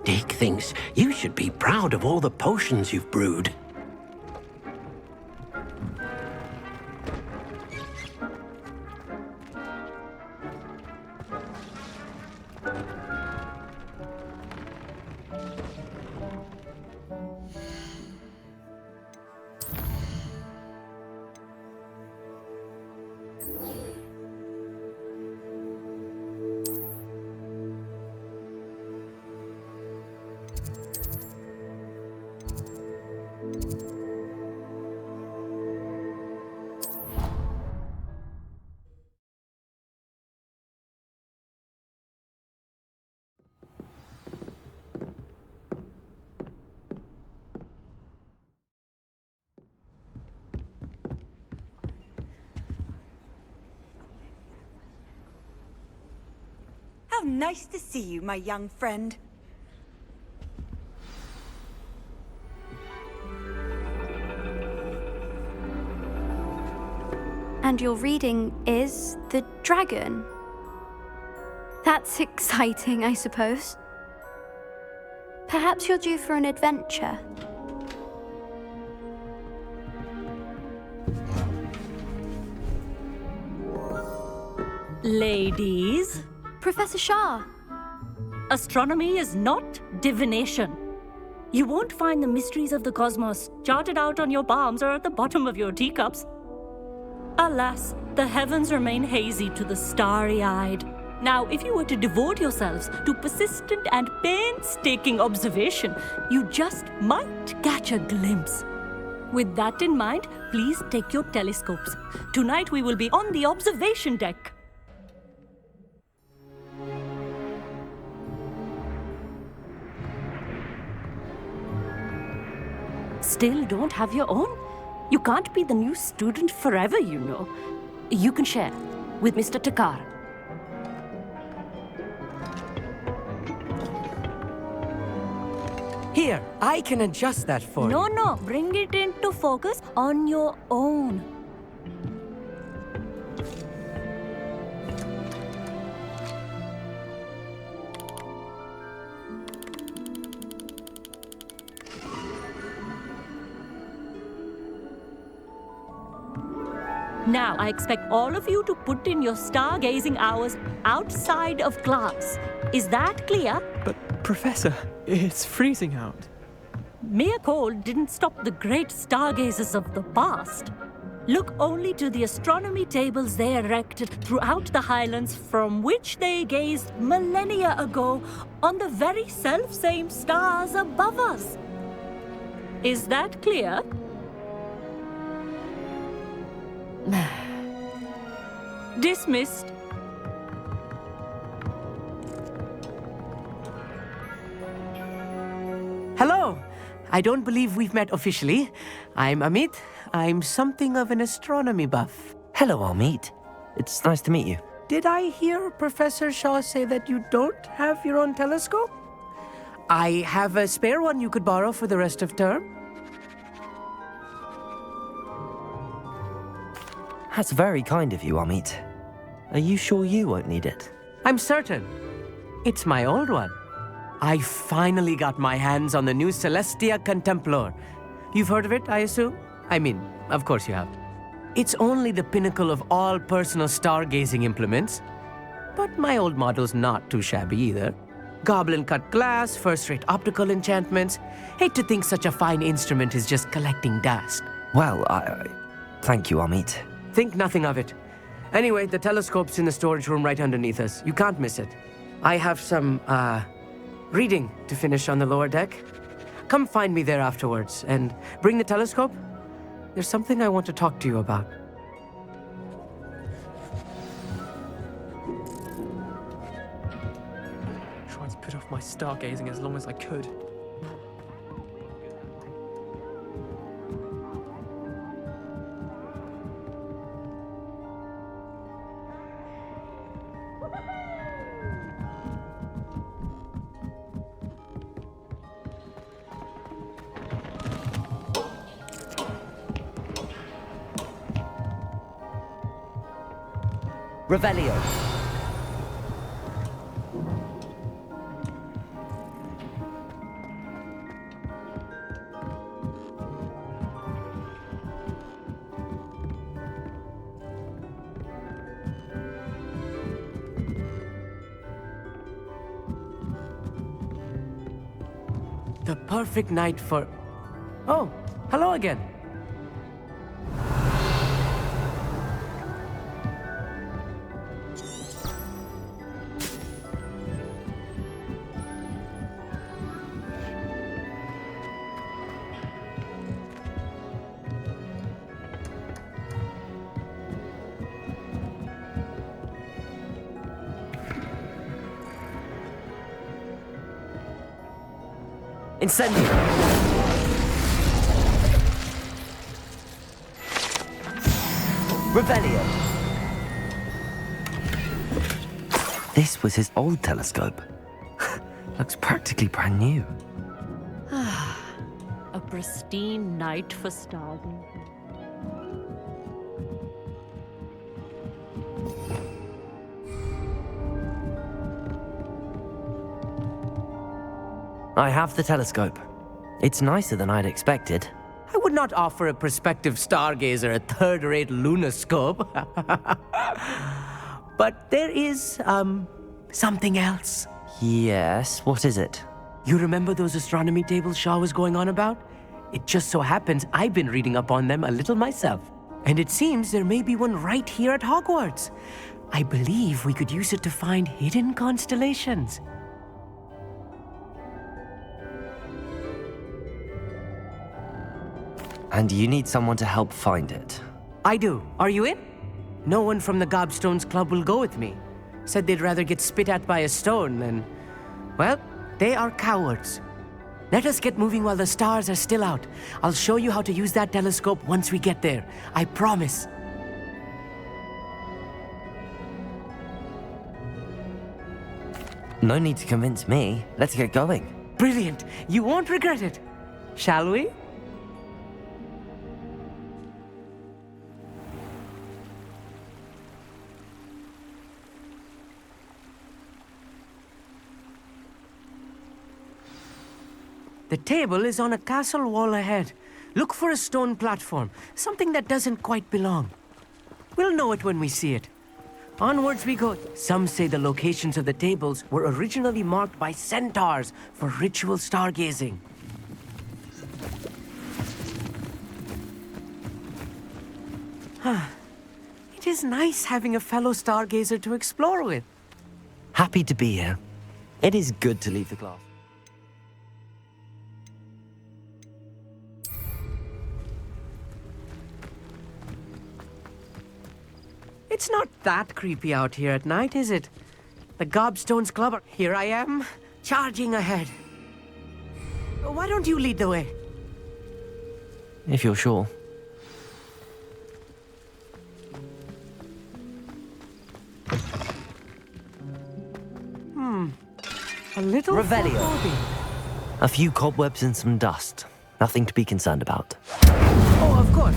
Dick thinks you should be proud of all the potions you've brewed. How nice to see you, my young friend. And your reading is The Dragon. That's exciting, I suppose. Perhaps you're due for an adventure. Ladies, Professor Shah. astronomy is not divination. You won't find the mysteries of the cosmos charted out on your palms or at the bottom of your teacups. Alas, the heavens remain hazy to the starry-eyed. Now, if you were to devote yourselves to persistent and painstaking observation, you just might catch a glimpse. With that in mind, please take your telescopes. Tonight we will be on the observation deck. Still don't have your own? You can't be the new student forever, you know. You can share with Mr. Takar. Here, I can adjust that for you. No, bring it into focus on your own. Now, I expect all of you to put in your stargazing hours outside of class. Is that clear? But, Professor, it's freezing out. Mere cold didn't stop the great stargazers of the past. Look only to the astronomy tables they erected throughout the highlands from which they gazed millennia ago on the very self-same stars above us. Is that clear? Dismissed. Hello! I don't believe we've met officially. I'm Amit. I'm something of an astronomy buff. Hello, Amit. It's nice to meet you. Did I hear Professor Shaw say that you don't have your own telescope? I have a spare one you could borrow for the rest of term. That's very kind of you, Amit. Are you sure you won't need it? I'm certain. It's my old one. I finally got my hands on the new Celestia Contemplar. You've heard of it, I assume? I mean, of course you have. It's only the pinnacle of all personal stargazing implements. But my old model's not too shabby either. Goblin-cut glass, first-rate optical enchantments. Hate to think such a fine instrument is just collecting dust. Well, thank you, Amit. Think nothing of it. Anyway, the telescope's in the storage room right underneath us. You can't miss it. I have some, reading to finish on the lower deck. Come find me there afterwards, and bring the telescope. There's something I want to talk to you about. Trying to put off my stargazing as long as I could. Revelio. The perfect night for... Oh, hello again. Incendio! Revelio! This was his old telescope. Looks practically brand new. A pristine night for stargazing. I have the telescope. It's nicer than I'd expected. I would not offer a prospective stargazer a third-rate lunoscope. But there is, something else. Yes, what is it? You remember those astronomy tables Shaw was going on about? It just so happens I've been reading up on them a little myself. And it seems there may be one right here at Hogwarts. I believe we could use it to find hidden constellations. And you need someone to help find it. I do. Are you in? No one from the Gobstones Club will go with me. Said they'd rather get spit at by a stone than... Well, they are cowards. Let us get moving while the stars are still out. I'll show you how to use that telescope once we get there. I promise. No need to convince me. Let's get going. Brilliant. You won't regret it. Shall we? The table is on a castle wall ahead. Look for a stone platform, something that doesn't quite belong. We'll know it when we see it. Onwards we go. Some say the locations of the tables were originally marked by centaurs for ritual stargazing. It is nice having a fellow stargazer to explore with. Happy to be here. It is good to leave the class. It's not that creepy out here at night, is it? The Gobstones Club are... Here I am, charging ahead. Why don't you lead the way? If you're sure. A little Revelio. foreboding. A few cobwebs and some dust. Nothing to be concerned about. Oh, of course.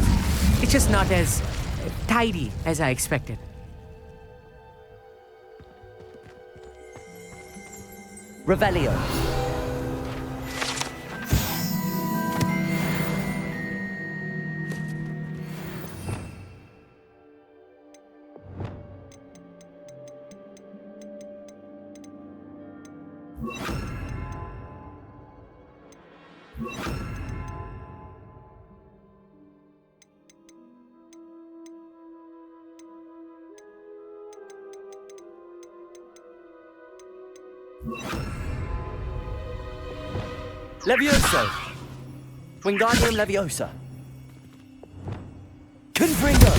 It's just not as tidy as I expected. Revelio. Levioso! Wingardium Leviosa! Confringo!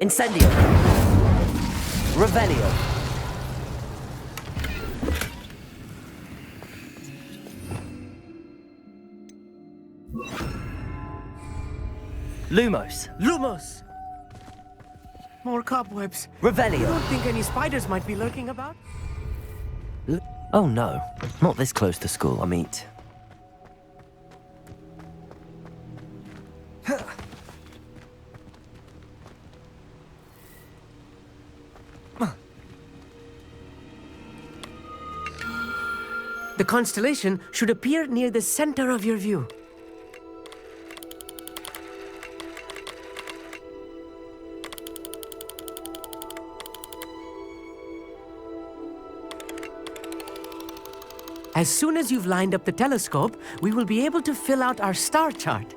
Incendio! Revelio! Lumos! Lumos! More cobwebs. Revelio! You don't think any spiders might be lurking about? Oh no, not this close to school, Amit. The constellation should appear near the center of your view. As soon as you've lined up the telescope, we will be able to fill out our star chart.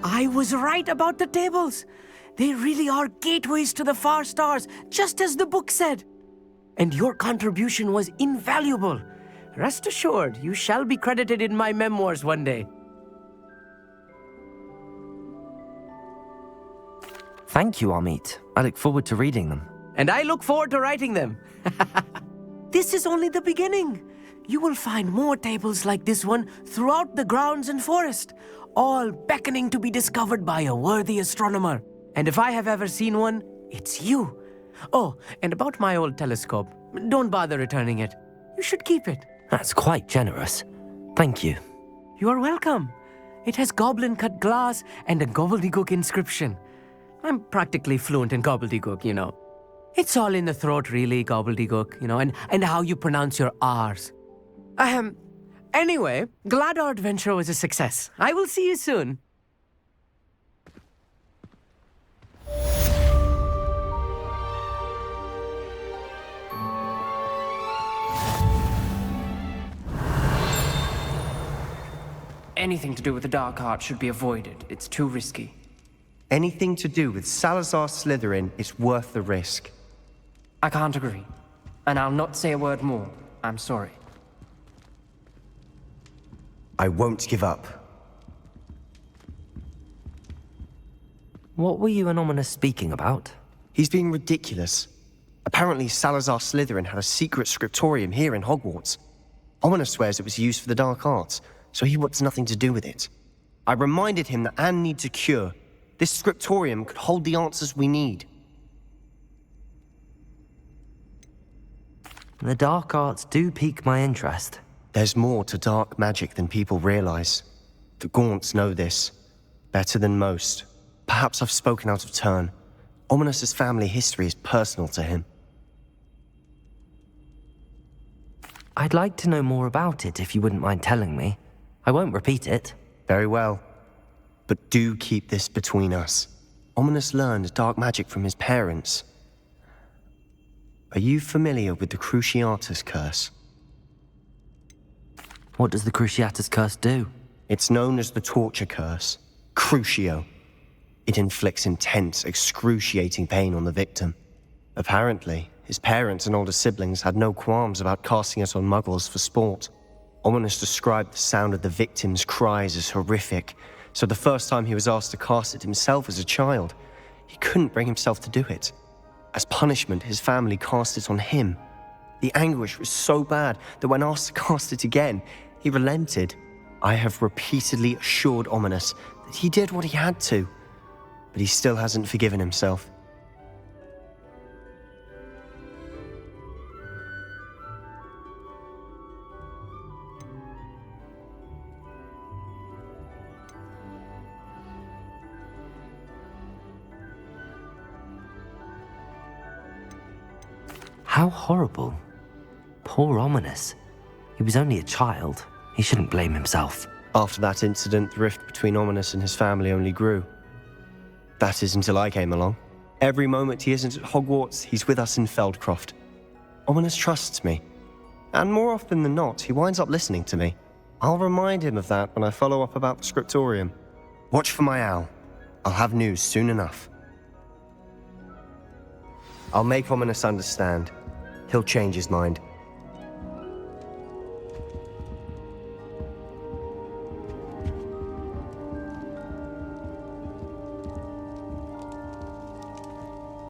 I was right about the tables. They really are gateways to the far stars, just as the book said. And your contribution was invaluable. Rest assured, you shall be credited in my memoirs one day. Thank you, Amit. I look forward to reading them. And I look forward to writing them. This is only the beginning. You will find more tables like this one throughout the grounds and forest, all beckoning to be discovered by a worthy astronomer. And if I have ever seen one, it's you. Oh, and about my old telescope, don't bother returning it. You should keep it. That's quite generous. Thank you. You are welcome. It has goblin-cut glass and a gobbledygook inscription. I'm practically fluent in gobbledygook, you know. It's all in the throat, really, gobbledygook, you know, and how you pronounce your R's. Anyway, glad our adventure was a success. I will see you soon. Anything to do with the dark arts should be avoided. It's too risky. Anything to do with Salazar Slytherin is worth the risk. I can't agree. And I'll not say a word more. I'm sorry. I won't give up. What were you and Ominous speaking about? He's being ridiculous. Apparently Salazar Slytherin had a secret scriptorium here in Hogwarts. Ominous swears it was used for the dark arts, so he wants nothing to do with it. I reminded him that Anne needs a cure. This scriptorium could hold the answers we need. The dark arts do pique my interest. There's more to dark magic than people realize. The Gaunts know this better than most. Perhaps I've spoken out of turn. Ominous's family history is personal to him. I'd like to know more about it if you wouldn't mind telling me. I won't repeat it. Very well. But do keep this between us. Ominous learned dark magic from his parents. Are you familiar with the Cruciatus Curse? What does the Cruciatus Curse do? It's known as the Torture Curse. Crucio. It inflicts intense, excruciating pain on the victim. Apparently, his parents and older siblings had no qualms about casting it on muggles for sport. Ominous described the sound of the victim's cries as horrific, so the first time he was asked to cast it himself as a child, he couldn't bring himself to do it. As punishment, his family cast it on him. The anguish was so bad that when asked to cast it again, he relented. I have repeatedly assured Ominous that he did what he had to, but he still hasn't forgiven himself. How horrible. Poor Ominous. He was only a child. He shouldn't blame himself. After that incident, the rift between Ominous and his family only grew. That is until I came along. Every moment he isn't at Hogwarts, he's with us in Feldcroft. Ominous trusts me. And more often than not, he winds up listening to me. I'll remind him of that when I follow up about the scriptorium. Watch for my owl. I'll have news soon enough. I'll make Ominous understand. He'll change his mind.